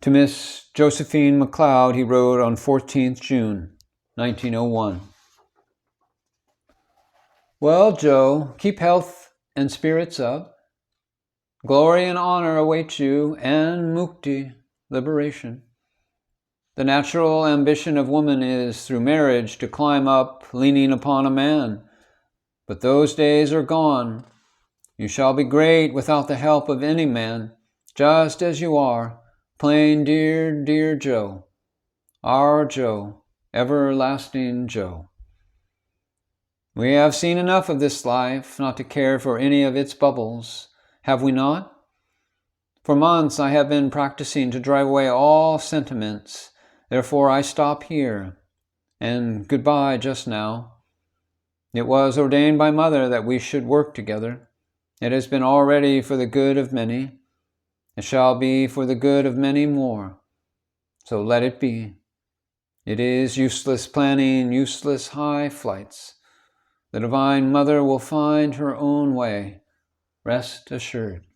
To Miss Josephine MacLeod, he wrote on 14th June, 1901. Well, Joe, keep health and spirits up. Glory and honor await you, and mukti, liberation. The natural ambition of woman is, through marriage, to climb up, leaning upon a man. But those days are gone. You shall be great without the help of any man, just as you are, plain dear, dear Joe. Our Joe, everlasting Joe. We have seen enough of this life not to care for any of its bubbles, have we not? For months I have been practicing to drive away all sentiments, therefore I stop here, and goodbye just now. It was ordained by Mother that we should work together. It has been already for the good of many. It shall be for the good of many more. So let it be. It is useless planning, useless high flights. The Divine Mother will find her own way, rest assured.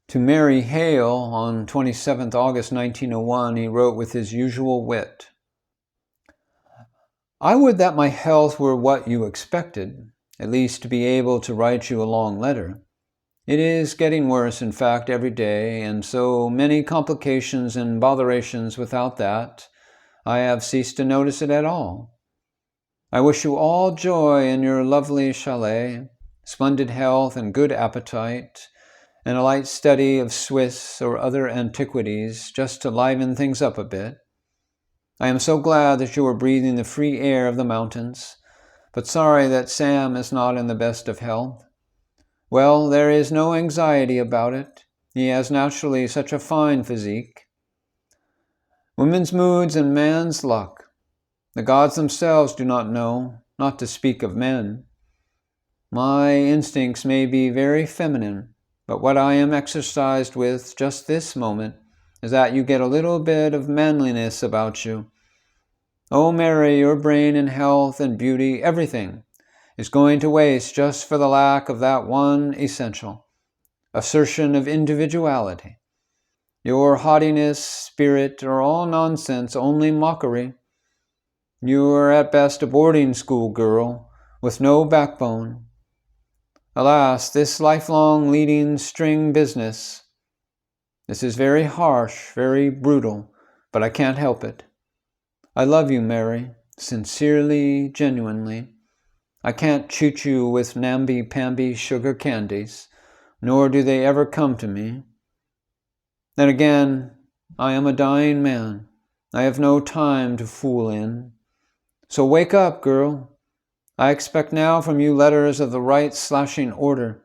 To Mary Hale, on 27th August 1901, he wrote with his usual wit, I would that my health were what you expected, at least to be able to write you a long letter. It is getting worse, in fact, every day, and so many complications and botherations without that, I have ceased to notice it at all. I wish you all joy in your lovely chalet, splendid health and good appetite, and a light study of Swiss or other antiquities, just to liven things up a bit. I am so glad that you are breathing the free air of the mountains, but sorry that Sam is not in the best of health. Well, there is no anxiety about it. He has naturally such a fine physique. Women's moods and man's luck. The gods themselves do not know, not to speak of men. My instincts may be very feminine, but what I am exercised with just this moment is that you get a little bit of manliness about you. Oh, Mary, your brain and health and beauty, everything, is going to waste just for the lack of that one essential, assertion of individuality. Your haughtiness, spirit, are all nonsense, only mockery. You are at best a boarding school girl, with no backbone. Alas, this lifelong leading string business. This is very harsh, very brutal, but I can't help it. I love you, Mary, sincerely, genuinely. I can't cheat you with namby-pamby sugar candies, nor do they ever come to me. Then again, I am a dying man. I have no time to fool in. So wake up, girl. I expect now from you letters of the right slashing order.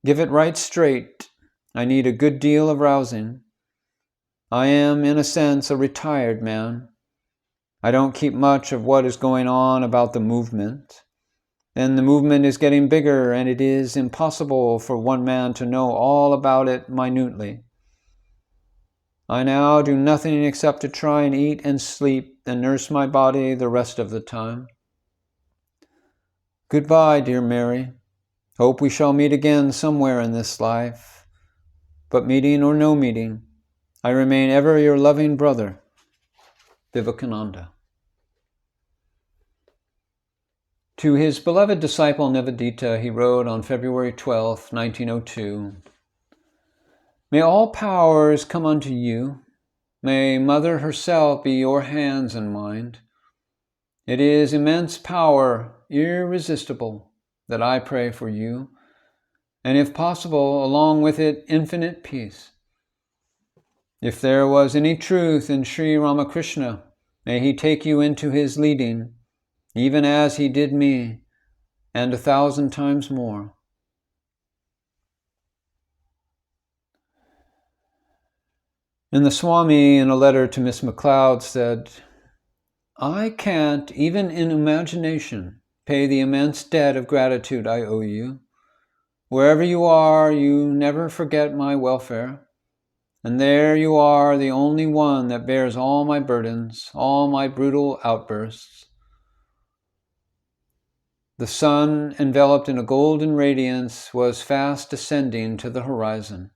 Give it right straight. I need a good deal of rousing. I am, in a sense, a retired man. I don't keep much of what is going on about the movement. Then the movement is getting bigger, and it is impossible for one man to know all about it minutely. I now do nothing except to try and eat and sleep and nurse my body the rest of the time. Goodbye, dear Mary. Hope we shall meet again somewhere in this life. But meeting or no meeting, I remain ever your loving brother, Vivekananda. To his beloved disciple Devi-The, he wrote on February 12, 1902, May all powers come unto you. May Mother herself be your hands and mind. It is immense power, irresistible, that I pray for you, and if possible, along with it, infinite peace. If there was any truth in Sri Ramakrishna, may he take you into his leading, even as he did me, and 1,000 times more. And the Swami, in a letter to Miss MacLeod, said, I can't, even in imagination, pay the immense debt of gratitude I owe you. Wherever you are, you never forget my welfare. And there you are, the only one that bears all my burdens, all my brutal outbursts. The sun, enveloped in a golden radiance, was fast descending to the horizon.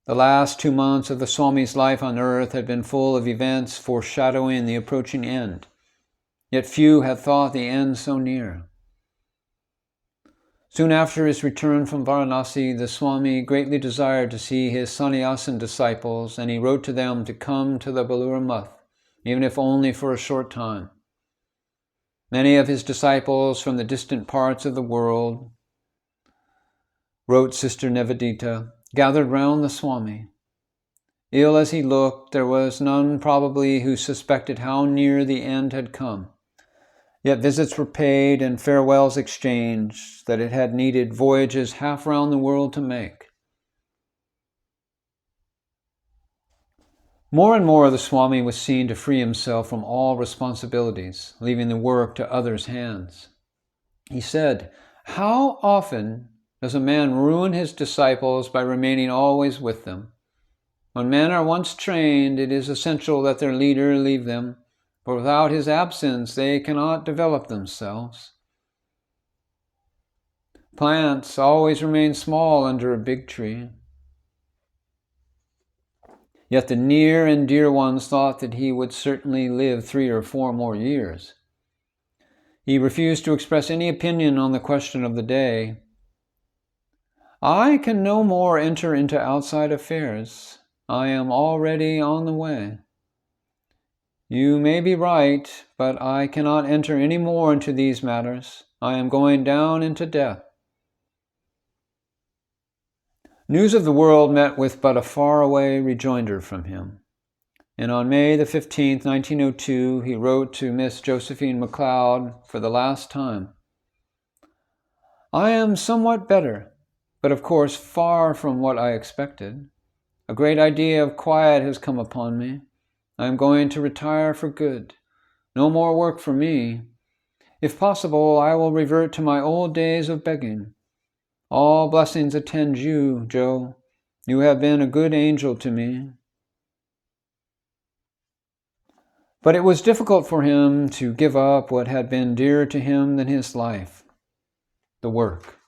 The last 2 months of the Swami's life on earth had been full of events foreshadowing the approaching end, yet few had thought the end so near. Soon after his return from Varanasi, the Swami greatly desired to see his sannyasin disciples, and he wrote to them to come to the Belur Mutt, even if only for a short time. Many of his disciples from the distant parts of the world, wrote Sister Devi-The, gathered round the Swami. Ill as he looked, there was none probably who suspected how near the end had come. Yet visits were paid and farewells exchanged that it had needed voyages half round the world to make. More and more the Swami was seen to free himself from all responsibilities, leaving the work to others' hands. He said, "How often does a man ruin his disciples by remaining always with them? When men are once trained, it is essential that their leader leave them, for without his absence they cannot develop themselves. Plants always remain small under a big tree." Yet the near and dear ones thought that he would certainly live 3 or 4 more years. He refused to express any opinion on the question of the day. "I can no more enter into outside affairs. I am already on the way. You may be right, but I cannot enter any more into these matters. I am going down into death." News of the world met with but a faraway rejoinder from him. And on May the 15th, 1902, he wrote to Miss Josephine MacLeod for the last time. "I am somewhat better, but of course far from what I expected. A great idea of quiet has come upon me. I am going to retire for good. No more work for me. If possible, I will revert to my old days of begging. All blessings attend you, Joe. You have been a good angel to me." But it was difficult for him to give up what had been dearer to him than his life, the work.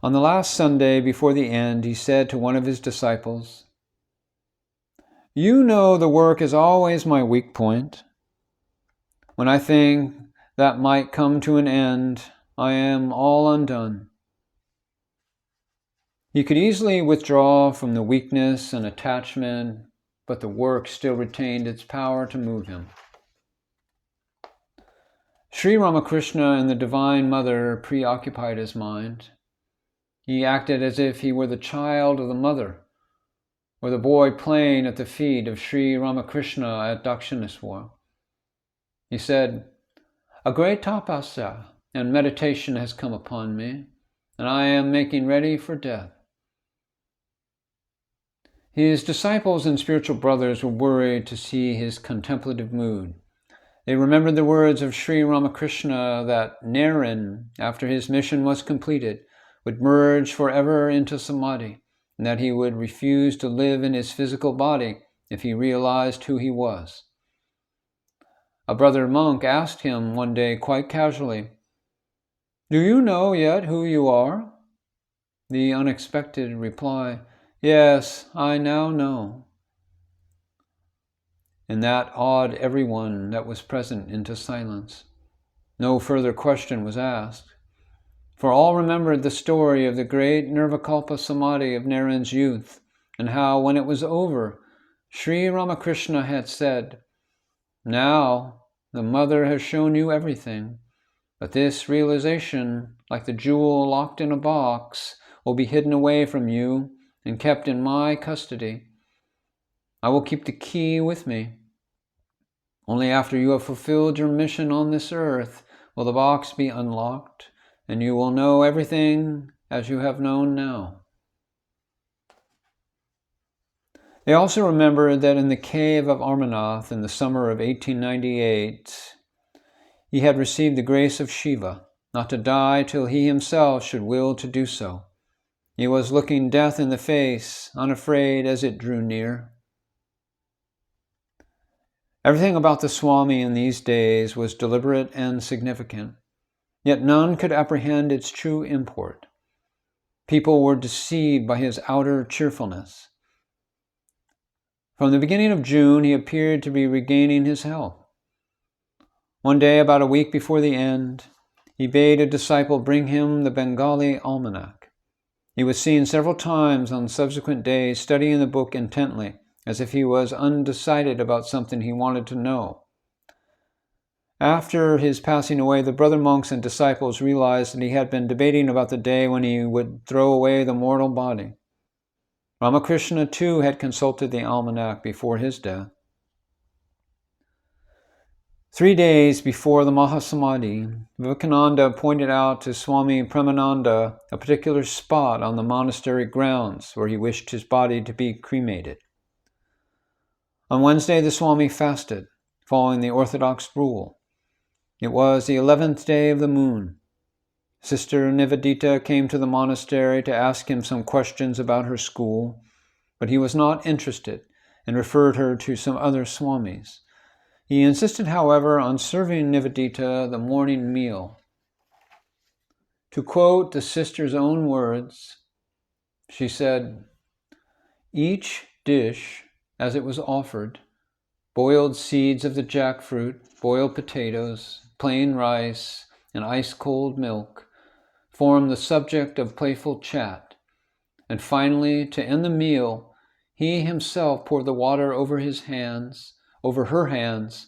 On the last Sunday before the end, he said to one of his disciples, "You know the work is always my weak point. When I think that might come to an end, I am all undone." He could easily withdraw from the weakness and attachment, but the work still retained its power to move him. Sri Ramakrishna and the Divine Mother preoccupied his mind. He acted as if he were the child of the mother, or the boy playing at the feet of Sri Ramakrishna at Dakshineswar. He said, "A great tapasya and meditation has come upon me, and I am making ready for death." His disciples and spiritual brothers were worried to see his contemplative mood. They remembered the words of Sri Ramakrishna that Naren, after his mission was completed, would merge forever into samadhi, and that he would refuse to live in his physical body if he realized who he was. A brother monk asked him one day quite casually, "Do you know yet who you are?" The unexpected reply, "Yes, I now know." And that awed everyone that was present into silence. No further question was asked, for all remembered the story of the great Nirvikalpa Samadhi of Naren's youth, and how, when it was over, Sri Ramakrishna had said, "Now the Mother has shown you everything, but this realization, like the jewel locked in a box, will be hidden away from you and kept in my custody. I will keep the key with me. Only after you have fulfilled your mission on this earth will the box be unlocked, and you will know everything as you have known now." They also remembered that in the cave of Amarnath in the summer of 1898, he had received the grace of Shiva, not to die till he himself should will to do so. He was looking death in the face, unafraid as it drew near. Everything about the Swami in these days was deliberate and significant. yet none could apprehend its true import. People were deceived by his outer cheerfulness. From the beginning of June, he appeared to be regaining his health. One day, about a week before the end, he bade a disciple bring him the Bengali almanac. He was seen several times on subsequent days studying the book intently, as if he was undecided about something he wanted to know. After his passing away, the brother monks and disciples realized that he had been debating about the day when he would throw away the mortal body. Ramakrishna, too, had consulted the almanac before his death. 3 days before the Mahasamadhi, Vivekananda pointed out to Swami Premananda a particular spot on the monastery grounds where he wished his body to be cremated. On Wednesday, the Swami fasted, following the orthodox rule. It was the 11th day of the moon. Sister Devi-The came to the monastery to ask him some questions about her school, but he was not interested and referred her to some other swamis. He insisted, however, on serving Devi-The the morning meal. To quote the sister's own words, she said, "Each dish, as it was offered, boiled seeds of the jackfruit, boiled potatoes, plain rice, and ice-cold milk, formed the subject of playful chat, and finally, to end the meal, he himself poured the water over her hands,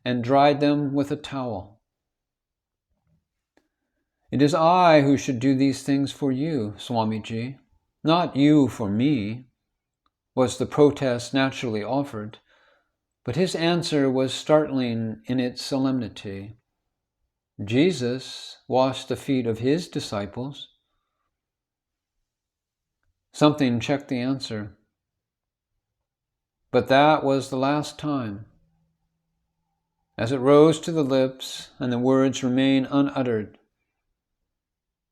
and dried them with a towel. It is I who should do these things for you, Swamiji, not you for me," was the protest naturally offered, but his answer was startling in its solemnity. Jesus washed the feet of his disciples. Something checked the answer. But that was the last time. As it rose to the lips and the words remained unuttered,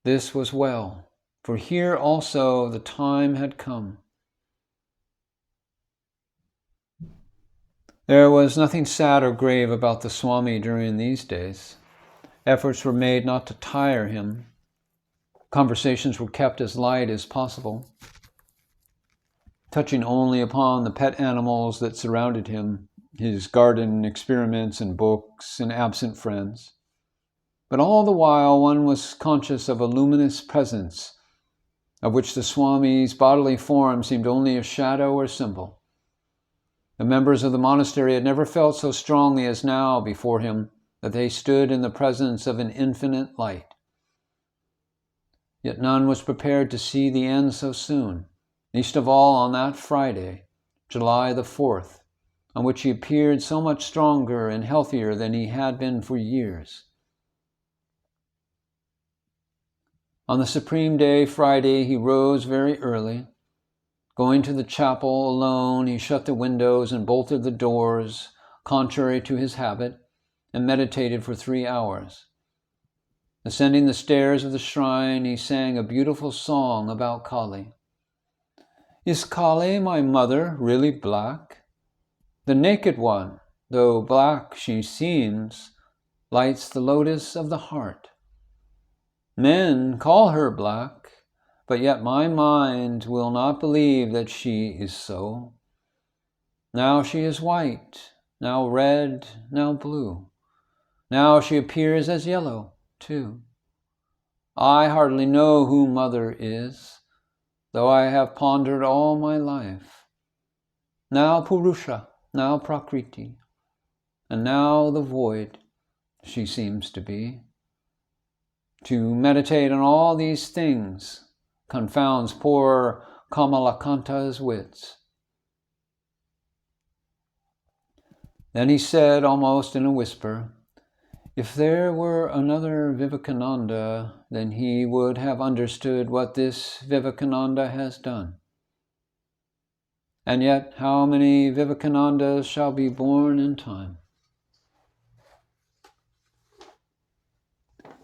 this was well, for here also the time had come. There was nothing sad or grave about the Swami during these days. Efforts were made not to tire him. Conversations were kept as light as possible, touching only upon the pet animals that surrounded him, his garden experiments and books and absent friends. But all the while one was conscious of a luminous presence, of which the Swami's bodily form seemed only a shadow or symbol. The members of the monastery had never felt so strongly as now before him that they stood in the presence of an infinite light. Yet none was prepared to see the end so soon, least of all on that Friday, July the 4th, on which he appeared so much stronger and healthier than he had been for years. On the supreme day, Friday, he rose very early. Going to the chapel alone, he shut the windows and bolted the doors, contrary to his habit, and meditated for 3 hours. Ascending the stairs of the shrine, he sang a beautiful song about Kali. "Is Kali, my mother, really black? The naked one, though black she seems, lights the lotus of the heart. Men call her black, but yet my mind will not believe that she is so. Now she is white, now red, now blue. Now she appears as yellow, too. I hardly know who mother is, though I have pondered all my life. Now Purusha, now Prakriti, and now the void she seems to be. To meditate on all these things confounds poor Kamalakanta's wits." Then he said, almost in a whisper, "If there were another Vivekananda, then he would have understood what this Vivekananda has done. And yet, how many Vivekanandas shall be born in time?"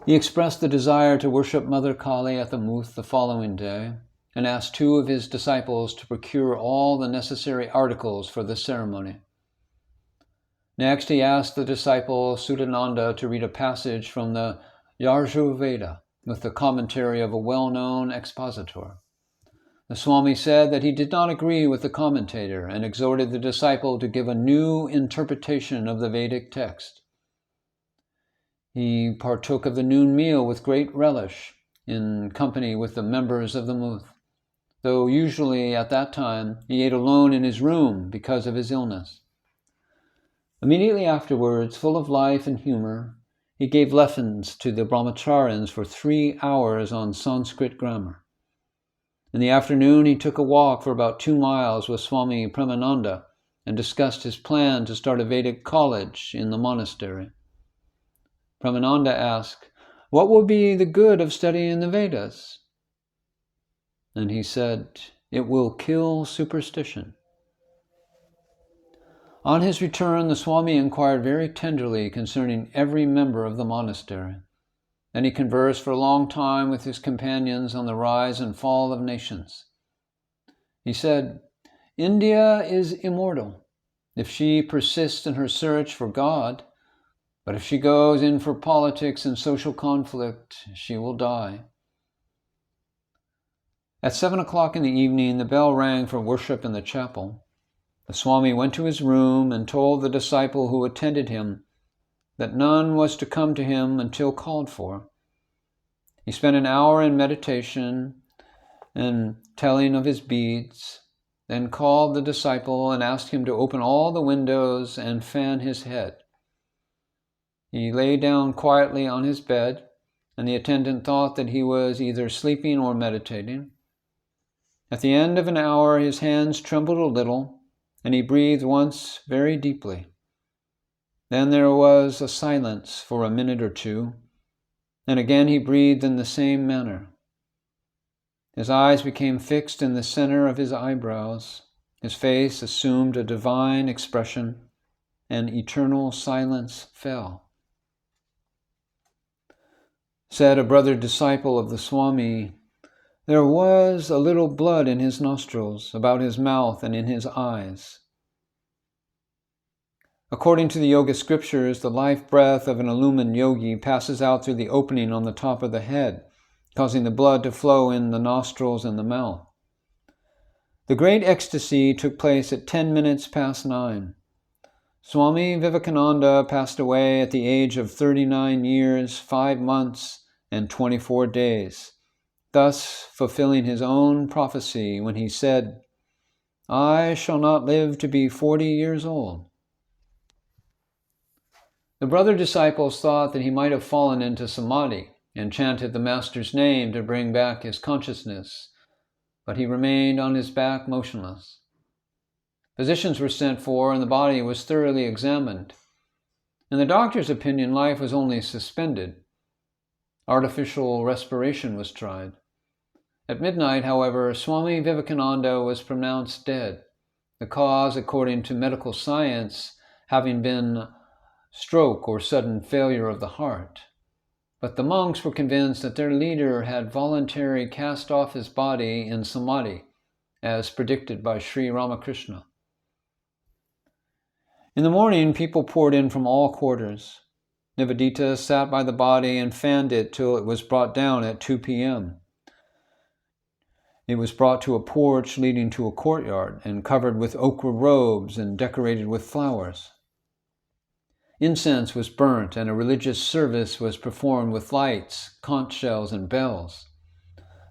He expressed the desire to worship Mother Kali at the Muth the following day, and asked 2 of his disciples to procure all the necessary articles for the ceremony. Next, he asked the disciple Sudananda to read a passage from the Yajurveda with the commentary of a well-known expositor. The Swami said that he did not agree with the commentator and exhorted the disciple to give a new interpretation of the Vedic text. He partook of the noon meal with great relish in company with the members of the Muth, though usually at that time he ate alone in his room because of his illness. Immediately afterwards, full of life and humor, he gave lessons to the brahmacharyans for 3 hours on Sanskrit grammar. In the afternoon, he took a walk for about 2 miles with Swami Premananda and discussed his plan to start a Vedic college in the monastery. Premananda asked, "What will be the good of studying the Vedas?" And he said, "It will kill superstition." On his return, the Swami inquired very tenderly concerning every member of the monastery. Then he conversed for a long time with his companions on the rise and fall of nations. He said, "India is immortal if she persists in her search for God, but if she goes in for politics and social conflict, she will die." At 7 o'clock in the evening, the bell rang for worship in the chapel. The Swami went to his room and told the disciple who attended him that none was to come to him until called for. He spent an hour in meditation and telling of his beads, then called the disciple and asked him to open all the windows and fan his head. He lay down quietly on his bed, and the attendant thought that he was either sleeping or meditating. At the end of an hour, his hands trembled a little, and he breathed once very deeply. Then there was a silence for a minute or two, and again he breathed in the same manner. His eyes became fixed in the center of his eyebrows. His face assumed a divine expression, and eternal silence fell. Said a brother disciple of the Swami, "There was a little blood in his nostrils, about his mouth, and in his eyes." According to the yoga scriptures, the life breath of an illumined yogi passes out through the opening on the top of the head, causing the blood to flow in the nostrils and the mouth. The great ecstasy took place at 10 minutes past 9. Swami Vivekananda passed away at the age of 39 years, 5 months, and 24 days, thus fulfilling his own prophecy when he said, "I shall not live to be 40 years old." The brother disciples thought that he might have fallen into samadhi and chanted the Master's name to bring back his consciousness, but he remained on his back motionless. Physicians were sent for and the body was thoroughly examined. In the doctor's opinion, life was only suspended. Artificial respiration was tried. At midnight, however, Swami Vivekananda was pronounced dead, the cause, according to medical science, having been stroke or sudden failure of the heart. But the monks were convinced that their leader had voluntarily cast off his body in samadhi, as predicted by Sri Ramakrishna. In the morning, people poured in from all quarters. Devi-The sat by the body and fanned it till it was brought down at 2 p.m. It was brought to a porch leading to a courtyard and covered with ochre robes and decorated with flowers. Incense was burnt and a religious service was performed with lights, conch shells, and bells.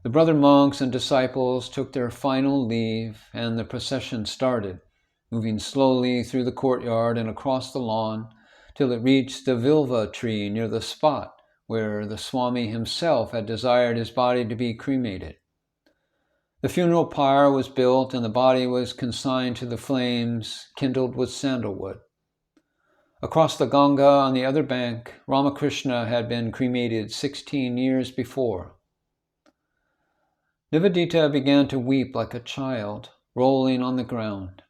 The brother monks and disciples took their final leave and the procession started, moving slowly through the courtyard and across the lawn till it reached the Vilva tree near the spot where the Swami himself had desired his body to be cremated. The funeral pyre was built and the body was consigned to the flames kindled with sandalwood. Across the Ganga on the other bank, Ramakrishna had been cremated 16 years before. Devi-The began to weep like a child, rolling on the ground.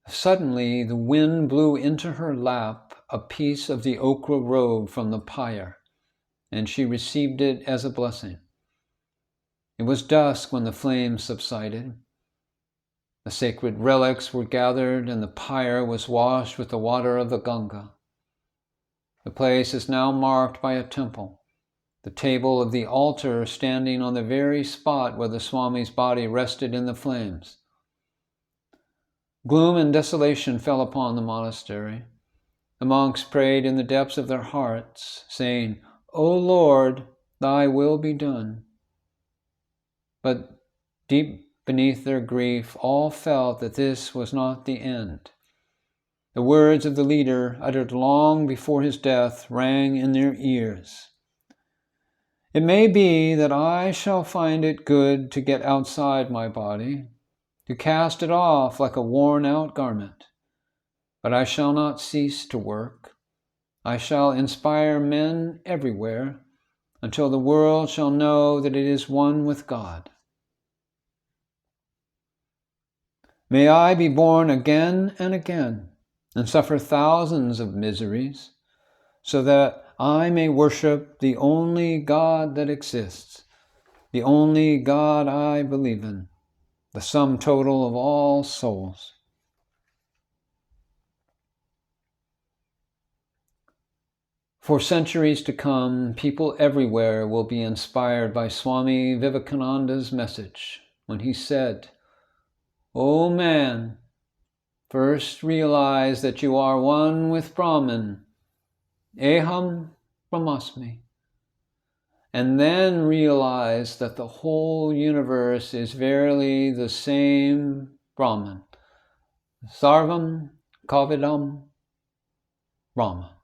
Suddenly, the wind blew into her lap a piece of the ochre robe from the pyre, and she received it as a blessing. It was dusk when the flames subsided. The sacred relics were gathered and the pyre was washed with the water of the Ganga. The place is now marked by a temple, the table of the altar standing on the very spot where the Swami's body rested in the flames. Gloom and desolation fell upon the monastery. The monks prayed in the depths of their hearts, saying, "O Lord, thy will be done." But deep beneath their grief, all felt that this was not the end. The words of the leader, uttered long before his death, rang in their ears. "It may be that I shall find it good to get outside my body, to cast it off like a worn-out garment. But I shall not cease to work. I shall inspire men everywhere until the world shall know that it is one with God. May I be born again and again and suffer thousands of miseries, so that I may worship the only God that exists, the only God I believe in, the sum total of all souls." For centuries to come, people everywhere will be inspired by Swami Vivekananda's message when he said, "O man, first realize that you are one with Brahman, Eham Brahmasmi, and then realize that the whole universe is verily the same Brahman, Sarvam Kavidam Brahma."